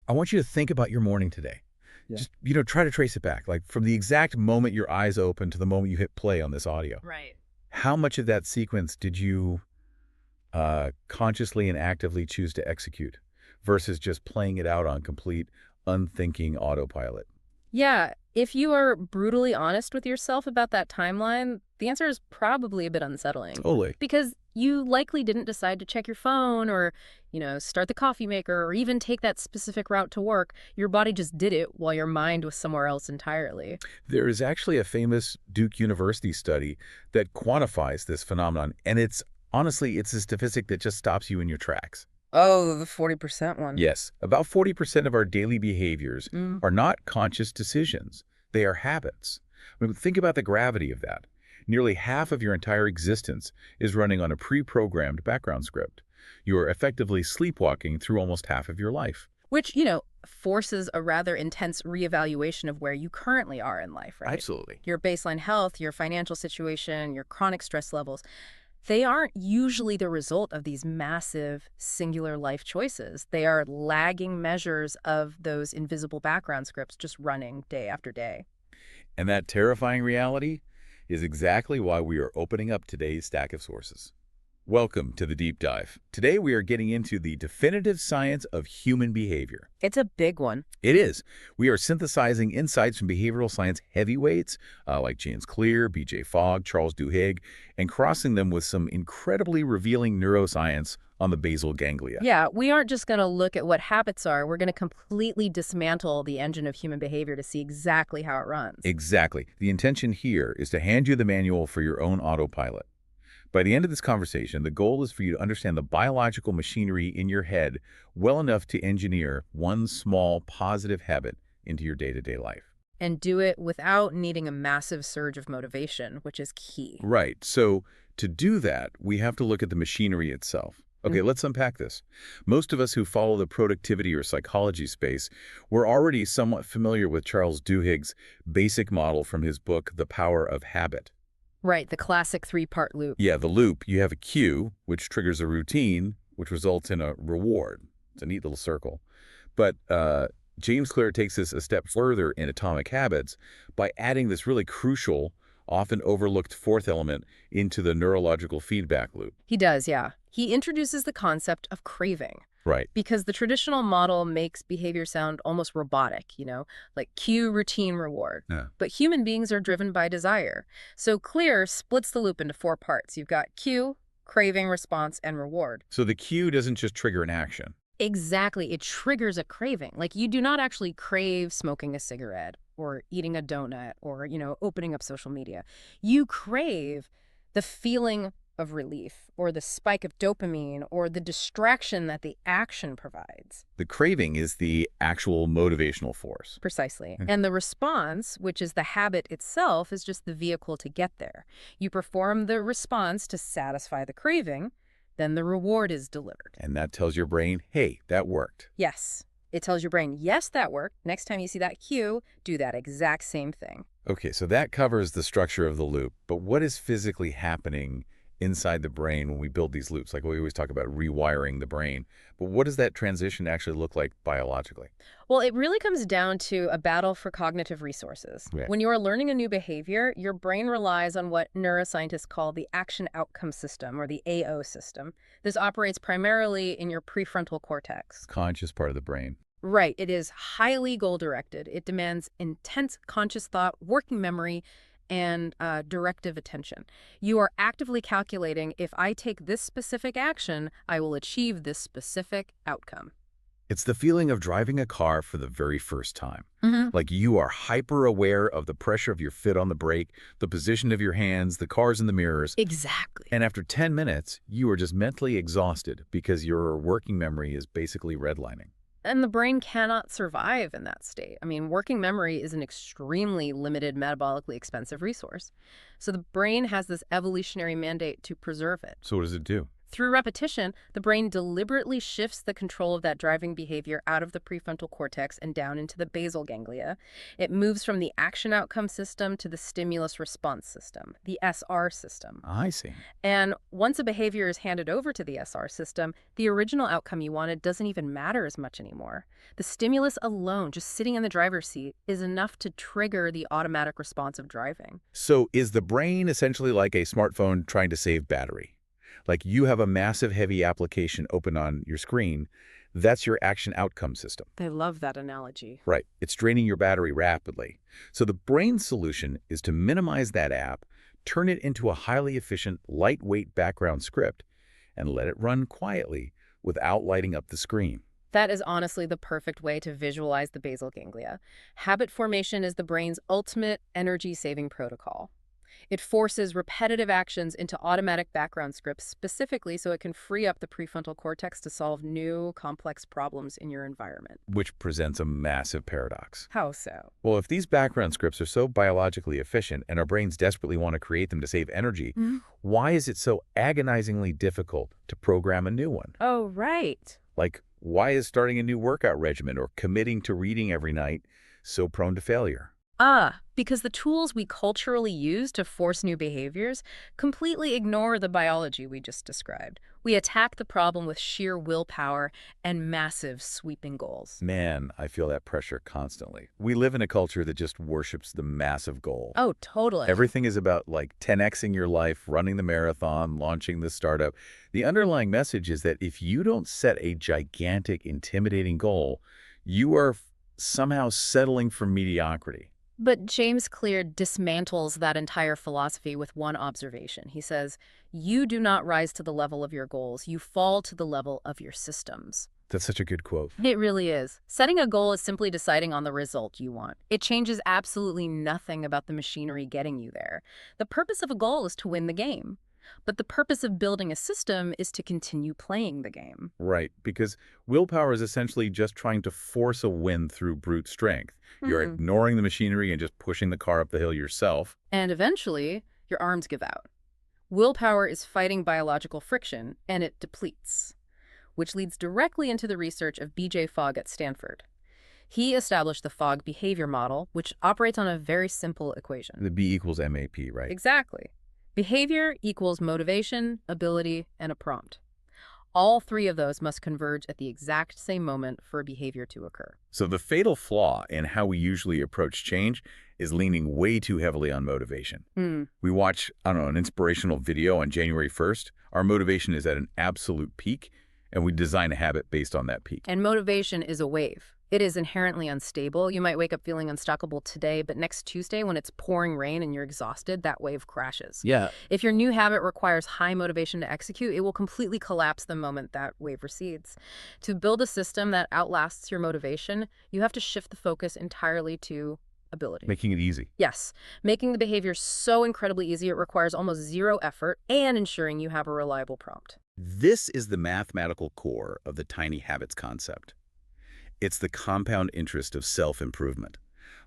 I want you to think about your morning today. Yeah. Just, try to trace it back, like from the exact moment your eyes open to the moment you hit play on this audio. Right. How much of that sequence did you consciously and actively choose to execute versus just playing it out on complete, unthinking autopilot? Yeah, if you are brutally honest with yourself about that timeline, the answer is probably a bit unsettling. Totally. Because you likely didn't decide to check your phone or, start the coffee maker or even take that specific route to work. Your body just did it while your mind was somewhere else entirely. There is actually a famous Duke University study that quantifies this phenomenon, and honestly, it's a statistic that just stops you in your tracks. Oh, the 40% one. Yes, about 40% of our daily behaviors Mm. are not conscious decisions. They are habits. I mean, think about the gravity of that. Nearly half of your entire existence is running on a pre-programmed background script. You are effectively sleepwalking through almost half of your life. Which, forces a rather intense reevaluation of where you currently are in life, right? Absolutely. Your baseline health, your financial situation, your chronic stress levels. They aren't usually the result of these massive, singular life choices. They are lagging measures of those invisible background scripts just running day after day. And that terrifying reality is exactly why we are opening up today's stack of sources. Welcome to the Deep Dive. Today we are getting into the definitive science of human behavior. It's a big one. It is. We are synthesizing insights from behavioral science heavyweights like James Clear, B.J. Fogg, Charles Duhigg, and crossing them with some incredibly revealing neuroscience on the basal ganglia. Yeah, we aren't just going to look at what habits are. We're going to completely dismantle the engine of human behavior to see exactly how it runs. Exactly. The intention here is to hand you the manual for your own autopilot. By the end of this conversation, the goal is for you to understand the biological machinery in your head well enough to engineer one small positive habit into your day-to-day life. And do it without needing a massive surge of motivation, which is key. Right. So to do that, we have to look at the machinery itself. Okay, let's unpack this. Most of us who follow the productivity or psychology space, we're already somewhat familiar with Charles Duhigg's basic model from his book, The Power of Habit. Right, the classic three-part loop. Yeah, the loop. You have a cue, which triggers a routine, which results in a reward. It's a neat little circle. But James Clear takes this a step further in Atomic Habits by adding this really crucial, often overlooked fourth element into the neurological feedback loop. He does, yeah. He introduces the concept of craving. Right. Because the traditional model makes behavior sound almost robotic, like cue, routine, reward. Yeah. But human beings are driven by desire. So Clear splits the loop into four parts. You've got cue, craving, response, and reward. So the cue doesn't just trigger an action. Exactly. It triggers a craving. Like you do not actually crave smoking a cigarette or eating a donut or, opening up social media. You crave the feeling of relief or the spike of dopamine or the distraction that the action provides. The craving is the actual motivational force. Precisely. And the response, which is the habit itself, is just the vehicle to get there. You perform the response to satisfy the craving, then the reward is delivered. And that tells your brain, hey, that worked. Yes. It tells your brain, yes, that worked. Next time you see that cue, do that exact same thing. Okay, so that covers the structure of the loop. But what is physically happening inside the brain when we build these loops? Like we always talk about rewiring the brain. But what does that transition actually look like biologically? Well, it really comes down to a battle for cognitive resources. Yeah. When you are learning a new behavior, your brain relies on what neuroscientists call the action outcome system, or the AO system. This operates primarily in your prefrontal cortex. Conscious part of the brain. Right. It is highly goal-directed. It demands intense conscious thought, working memory, and directive attention. You are actively calculating, if I take this specific action, I will achieve this specific outcome. It's the feeling of driving a car for the very first time. Mm-hmm. Like you are hyper aware of the pressure of your foot on the brake, the position of your hands, the cars in the mirrors. Exactly. And after 10 minutes, you are just mentally exhausted because your working memory is basically redlining. And the brain cannot survive in that state. I mean, working memory is an extremely limited, metabolically expensive resource. So the brain has this evolutionary mandate to preserve it. So what does it do? Through repetition, the brain deliberately shifts the control of that driving behavior out of the prefrontal cortex and down into the basal ganglia. It moves from the action outcome system to the stimulus response system, the SR system. I see. And once a behavior is handed over to the SR system, the original outcome you wanted doesn't even matter as much anymore. The stimulus alone, just sitting in the driver's seat, is enough to trigger the automatic response of driving. So is the brain essentially like a smartphone trying to save battery? Like you have a massive heavy application open on your screen, that's your action outcome system. I love that analogy. Right. It's draining your battery rapidly. So the brain's solution is to minimize that app, turn it into a highly efficient, lightweight background script, and let it run quietly without lighting up the screen. That is honestly the perfect way to visualize the basal ganglia. Habit formation is the brain's ultimate energy-saving protocol. It forces repetitive actions into automatic background scripts specifically so it can free up the prefrontal cortex to solve new, complex problems in your environment. Which presents a massive paradox. How so? Well, if these background scripts are so biologically efficient and our brains desperately want to create them to save energy, why is it so agonizingly difficult to program a new one? Oh, right. Like, why is starting a new workout regimen or committing to reading every night so prone to failure? Because the tools we culturally use to force new behaviors completely ignore the biology we just described. We attack the problem with sheer willpower and massive, sweeping goals. Man, I feel that pressure constantly. We live in a culture that just worships the massive goal. Oh, totally. Everything is about like 10xing your life, running the marathon, launching the startup. The underlying message is that if you don't set a gigantic, intimidating goal, you are somehow settling for mediocrity. But James Clear dismantles that entire philosophy with one observation. He says, you do not rise to the level of your goals, you fall to the level of your systems. That's such a good quote. It really is. Setting a goal is simply deciding on the result you want. It changes absolutely nothing about the machinery getting you there. The purpose of a goal is to win the game. But the purpose of building a system is to continue playing the game. Right, because willpower is essentially just trying to force a win through brute strength. You're ignoring the machinery and just pushing the car up the hill yourself. And eventually, your arms give out. Willpower is fighting biological friction, and it depletes, which leads directly into the research of B.J. Fogg at Stanford. He established the Fogg behavior model, which operates on a very simple equation. The B equals MAP, right? Exactly. Behavior equals motivation, ability, and a prompt. All three of those must converge at the exact same moment for a behavior to occur. So the fatal flaw in how we usually approach change is leaning way too heavily on motivation. We watch, I don't know, an inspirational video on January 1st. Our motivation is at an absolute peak, and we design a habit based on that peak. And motivation is a wave. It is inherently unstable. You might wake up feeling unstoppable today, but next Tuesday, when it's pouring rain and you're exhausted, that wave crashes. Yeah. If your new habit requires high motivation to execute, it will completely collapse the moment that wave recedes. To build a system that outlasts your motivation, you have to shift the focus entirely to ability. Making it easy. Yes. Making the behavior so incredibly easy it requires almost zero effort and ensuring you have a reliable prompt. This is the mathematical core of the tiny habits concept. It's the compound interest of self-improvement.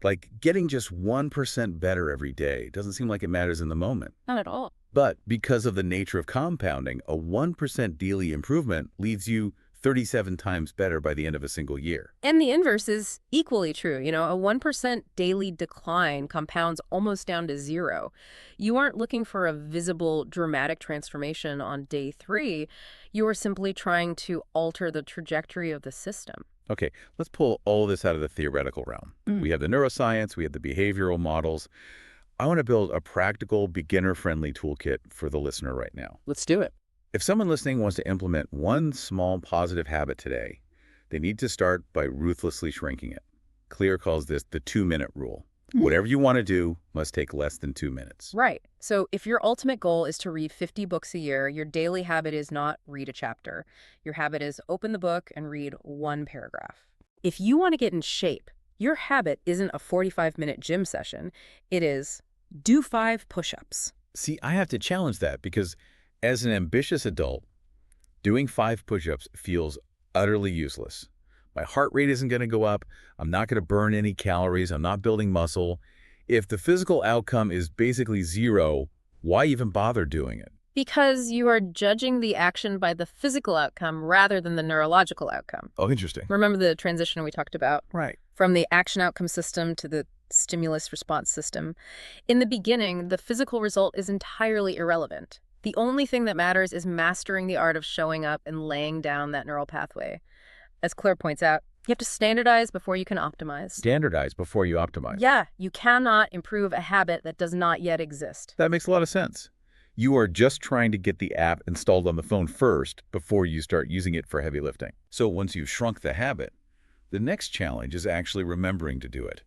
Like getting just 1% better every day doesn't seem like it matters in the moment. Not at all. But because of the nature of compounding, a 1% daily improvement leaves you 37 times better by the end of a single year. And the inverse is equally true. You know, a 1% daily decline compounds almost down to zero. You aren't looking for a visible, dramatic transformation on day 3. You are simply trying to alter the trajectory of the system. Okay, let's pull all of this out of the theoretical realm. We have the neuroscience, we have the behavioral models. I want to build a practical, beginner-friendly toolkit for the listener right now. Let's do it. If someone listening wants to implement one small positive habit today, they need to start by ruthlessly shrinking it. Clear calls this the 2-minute rule. Whatever you want to do must take less than 2 minutes. Right. So if your ultimate goal is to read 50 books a year, your daily habit is not read a chapter. Your habit is open the book and read 1 paragraph. If you want to get in shape, your habit isn't a 45-minute gym session. It is do 5 push-ups. See, I have to challenge that because as an ambitious adult, doing 5 push-ups feels utterly useless. My heart rate isn't going to go up. I'm not going to burn any calories. I'm not building muscle. If the physical outcome is basically zero, why even bother doing it? Because you are judging the action by the physical outcome rather than the neurological outcome. Oh, interesting. Remember the transition we talked about? Right. From the action outcome system to the stimulus response system. In the beginning, the physical result is entirely irrelevant. The only thing that matters is mastering the art of showing up and laying down that neural pathway. As Claire points out, you have to standardize before you can optimize. Standardize before you optimize. Yeah, you cannot improve a habit that does not yet exist. That makes a lot of sense. You are just trying to get the app installed on the phone first before you start using it for heavy lifting. So once you've shrunk the habit, the next challenge is actually remembering to do it.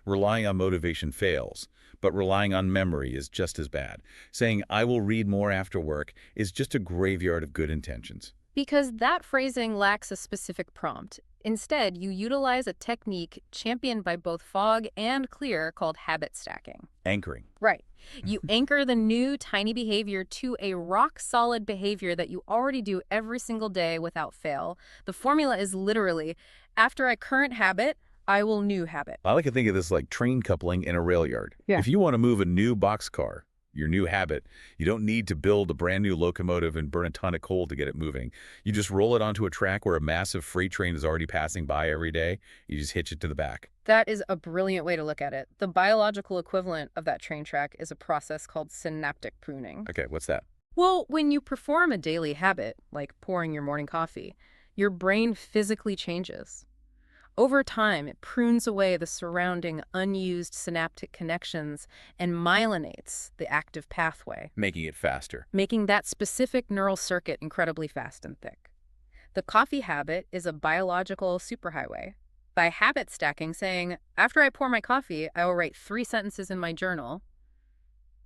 Relying on motivation fails, but relying on memory is just as bad. Saying, "I will read more after work," is just a graveyard of good intentions. Because that phrasing lacks a specific prompt. Instead, you utilize a technique championed by both Fogg and Clear called habit stacking. Anchoring. Right. You anchor the new tiny behavior to a rock-solid behavior that you already do every single day without fail. The formula is literally, after a current habit, I will new habit. I like to think of this like train coupling in a rail yard. Yeah. If you want to move a new boxcar, your new habit, you don't need to build a brand new locomotive and burn a ton of coal to get it moving. You just roll it onto a track where a massive freight train is already passing by every day. You just hitch it to the back. That is a brilliant way to look at it. The biological equivalent of that train track is a process called synaptic pruning. Okay, what's that? Well, when you perform a daily habit, like pouring your morning coffee, your brain physically changes. Over time, it prunes away the surrounding unused synaptic connections and myelinates the active pathway, Making it faster. making that specific neural circuit incredibly fast and thick. The coffee habit is a biological superhighway. By habit stacking, saying, after I pour my coffee, I will write 3 sentences in my journal,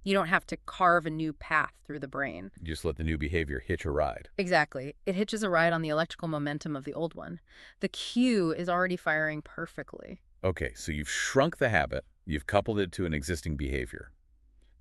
you don't have to carve a new path through the brain. You just let the new behavior hitch a ride. Exactly. It hitches a ride on the electrical momentum of the old one. The cue is already firing perfectly. Okay, so you've shrunk the habit, you've coupled it to an existing behavior.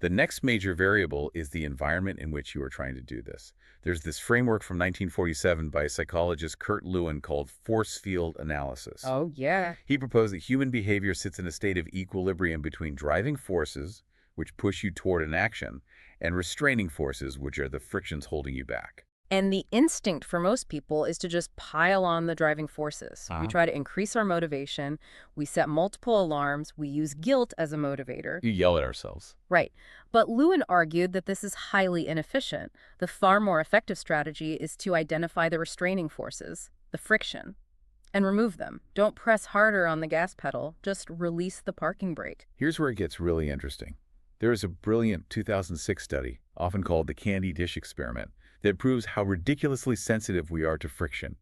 The next major variable is the environment in which you are trying to do this. There's this framework from 1947 by psychologist Kurt Lewin called force field analysis. Oh, yeah. He proposed that human behavior sits in a state of equilibrium between driving forces, which push you toward an action, and restraining forces, which are the frictions holding you back. And the instinct for most people is to just pile on the driving forces. We try to increase our motivation. We set multiple alarms. We use guilt as a motivator. You yell at ourselves. Right. But Lewin argued that this is highly inefficient. The far more effective strategy is to identify the restraining forces, the friction, and remove them. Don't press harder on the gas pedal. Just release the parking brake. Here's where it gets really interesting. There is a brilliant 2006 study, often called the candy dish experiment, that proves how ridiculously sensitive we are to friction.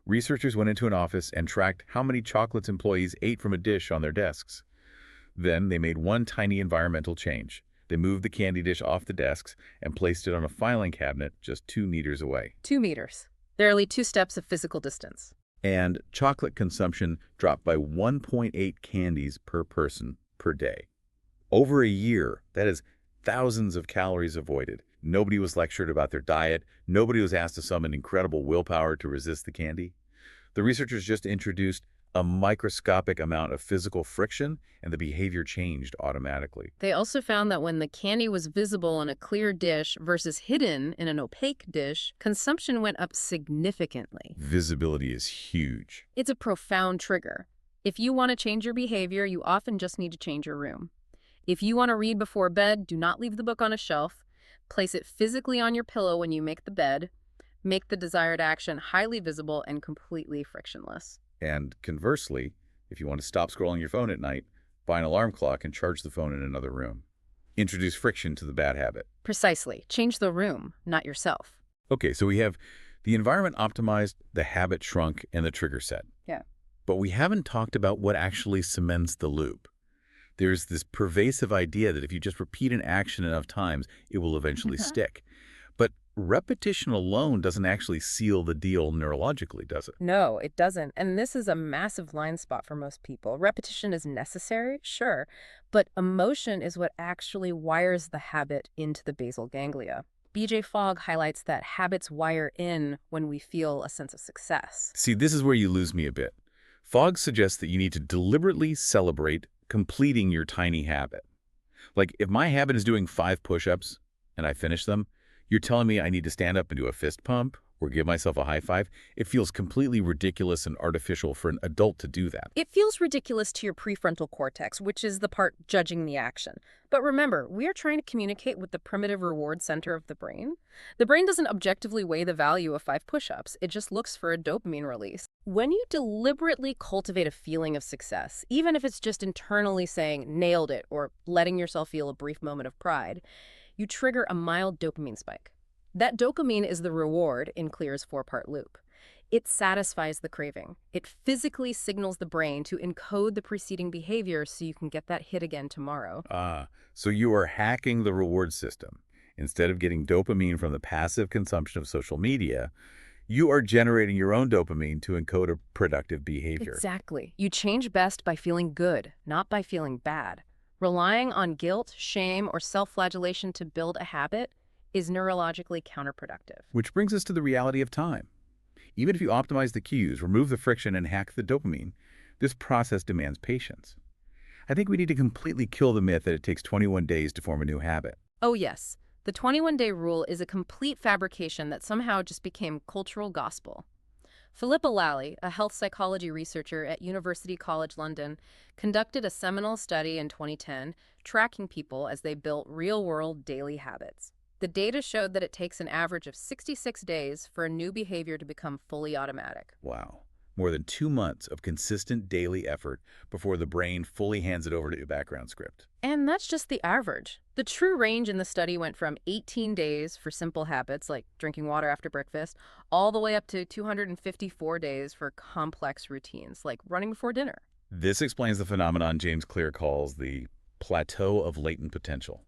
Researchers went into an office and tracked how many chocolates employees ate from a dish on their desks. Then they made one tiny environmental change. They moved the candy dish off the desks and placed it on a filing cabinet just 2 meters away. 2 meters. Barely 2 steps of physical distance. And chocolate consumption dropped by 1.8 candies per person per day. Over a year, that is thousands of calories avoided. Nobody was lectured about their diet. Nobody was asked to summon incredible willpower to resist the candy. The researchers just introduced a microscopic amount of physical friction, and the behavior changed automatically. They also found that when the candy was visible in a clear dish versus hidden in an opaque dish, consumption went up significantly. Visibility is huge. It's a profound trigger. If you want to change your behavior, you often just need to change your room. If you want to read before bed, do not leave the book on a shelf. Place it physically on your pillow when you make the bed. Make the desired action highly visible and completely frictionless. And conversely, if you want to stop scrolling your phone at night, buy an alarm clock and charge the phone in another room. Introduce friction to the bad habit. Precisely. Change the room, not yourself. Okay, so we have the environment optimized, the habit shrunk, and the trigger set. Yeah. But we haven't talked about what actually cements the loop. There's this pervasive idea that if you just repeat an action enough times, it will eventually stick. But repetition alone doesn't actually seal the deal neurologically, does it? No, it doesn't. And this is a massive blind spot for most people. Repetition is necessary, sure, but emotion is what actually wires the habit into the basal ganglia. B.J. Fogg highlights that habits wire in when we feel a sense of success. See, this is where you lose me a bit. Fogg suggests that you need to deliberately celebrate completing your tiny habit. Like, if my habit is doing 5 push-ups and I finish them, You're telling me I need to stand up and do a fist pump or give myself a high five? It feels completely ridiculous and artificial for an adult to do that. It feels ridiculous to your prefrontal cortex, which is the part judging the action. But remember, we are trying to communicate with the primitive reward center of the brain. The brain doesn't objectively weigh the value of 5 push-ups. It just looks for a dopamine release. When you deliberately cultivate a feeling of success, even if it's just internally saying, nailed it, or letting yourself feel a brief moment of pride, you trigger a mild dopamine spike. That dopamine is the reward in Clear's 4-part loop. It satisfies the craving. It physically signals the brain to encode the preceding behavior so you can get that hit again tomorrow. So you are hacking the reward system. Instead of getting dopamine from the passive consumption of social media, you are generating your own dopamine to encode a productive behavior. Exactly. You change best by feeling good, not by feeling bad. Relying on guilt, shame, or self-flagellation to build a habit is neurologically counterproductive. Which brings us to the reality of time. Even if you optimize the cues, remove the friction, and hack the dopamine, this process demands patience. I think we need to completely kill the myth that it takes 21 days to form a new habit. Oh yes, the 21-day rule is a complete fabrication that somehow just became cultural gospel. Philippa Lally, a health psychology researcher at University College London, conducted a seminal study in 2010 tracking people as they built real-world daily habits. The data showed that it takes an average of 66 days for a new behavior to become fully automatic. Wow. More than 2 months of consistent daily effort before the brain fully hands it over to a background script. And that's just the average. The true range in the study went from 18 days for simple habits like drinking water after breakfast, all the way up to 254 days for complex routines like running before dinner. This explains the phenomenon James Clear calls the plateau of latent potential.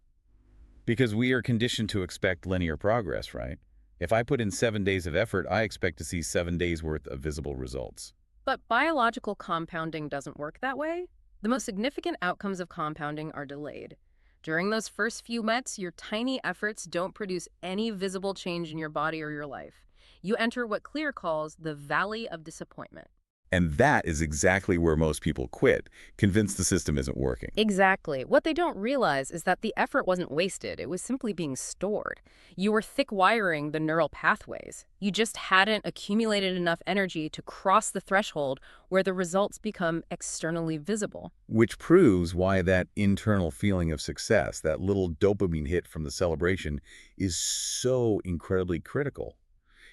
Because we are conditioned to expect linear progress, right? If I put in 7 days of effort, I expect to see 7 days worth of visible results. But biological compounding doesn't work that way. The most significant outcomes of compounding are delayed. During those first few months, your tiny efforts don't produce any visible change in your body or your life. You enter what Clear calls the valley of disappointment. And that is exactly where most people quit, convinced the system isn't working. Exactly. What they don't realize is that the effort wasn't wasted. It was simply being stored. You were thick-wiring the neural pathways. You just hadn't accumulated enough energy to cross the threshold where the results become externally visible. Which proves why that internal feeling of success, that little dopamine hit from the celebration, is so incredibly critical.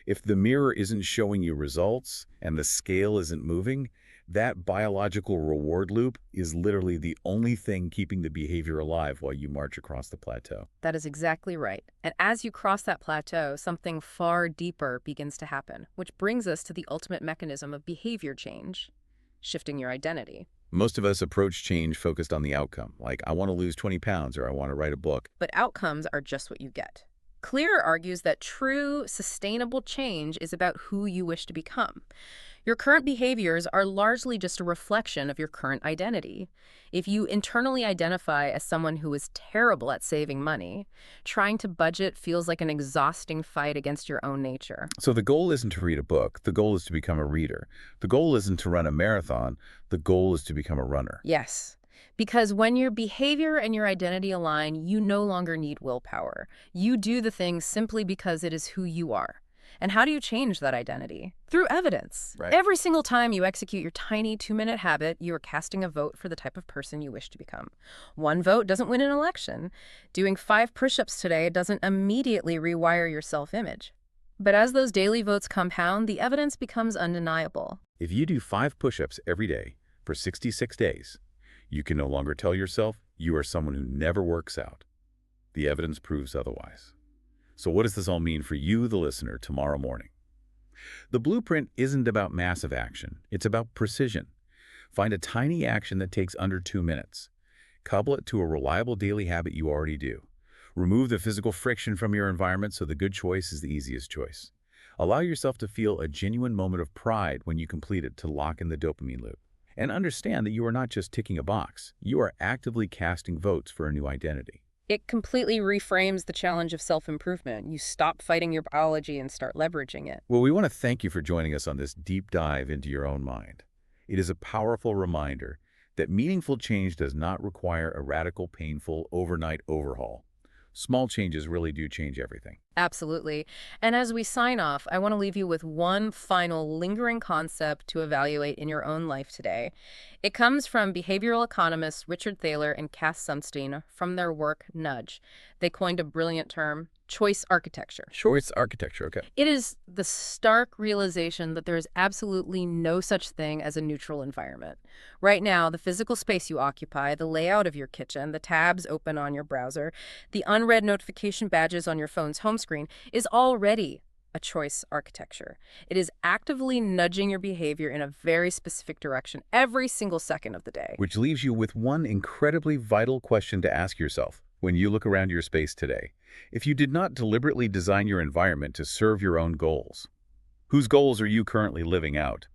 If the mirror isn't showing you results and the scale isn't moving, that biological reward loop is literally the only thing keeping the behavior alive while you march across the plateau. That is exactly right. And as you cross that plateau, something far deeper begins to happen, which brings us to the ultimate mechanism of behavior change, shifting your identity. Most of us approach change focused on the outcome, like I want to lose 20 pounds or I want to write a book. But outcomes are just what you get. Clear argues that true, sustainable change is about who you wish to become. Your current behaviors are largely just a reflection of your current identity. If you internally identify as someone who is terrible at saving money, trying to budget feels like an exhausting fight against your own nature. So the goal isn't to read a book. The goal is to become a reader. The goal isn't to run a marathon. The goal is to become a runner. Yes. Because when your behavior and your identity align, you no longer need willpower. You do the things simply because it is who you are. And how do you change that identity? Through evidence. Right. Every single time you execute your tiny 2-minute habit, you are casting a vote for the type of person you wish to become. 1 vote doesn't win an election. Doing 5 push-ups today doesn't immediately rewire your self-image. But as those daily votes compound, the evidence becomes undeniable. If you do 5 push-ups every day for 66 days, you can no longer tell yourself you are someone who never works out. The evidence proves otherwise. So what does this all mean for you, the listener, tomorrow morning? The blueprint isn't about massive action. It's about precision. Find a tiny action that takes under 2 minutes. Couple it to a reliable daily habit you already do. Remove the physical friction from your environment so the good choice is the easiest choice. Allow yourself to feel a genuine moment of pride when you complete it to lock in the dopamine loop. And understand that you are not just ticking a box. You are actively casting votes for a new identity. It completely reframes the challenge of self-improvement. You stop fighting your biology and start leveraging it. Well, we want to thank you for joining us on this deep dive into your own mind. It is a powerful reminder that meaningful change does not require a radical, painful, overnight overhaul. Small changes really do change everything. Absolutely. And as we sign off, I want to leave you with one final lingering concept to evaluate in your own life today. It comes from behavioral economists Richard Thaler and Cass Sunstein from their work Nudge. They coined a brilliant term, choice architecture. Choice architecture, okay. It is the stark realization that there is absolutely no such thing as a neutral environment. Right now, the physical space you occupy, the layout of your kitchen, the tabs open on your browser, the unread notification badges on your phone's home screen is already a choice architecture. It is actively nudging your behavior in a very specific direction every single second of the day. Which leaves you with one incredibly vital question to ask yourself when you look around your space today. If you did not deliberately design your environment to serve your own goals, whose goals are you currently living out?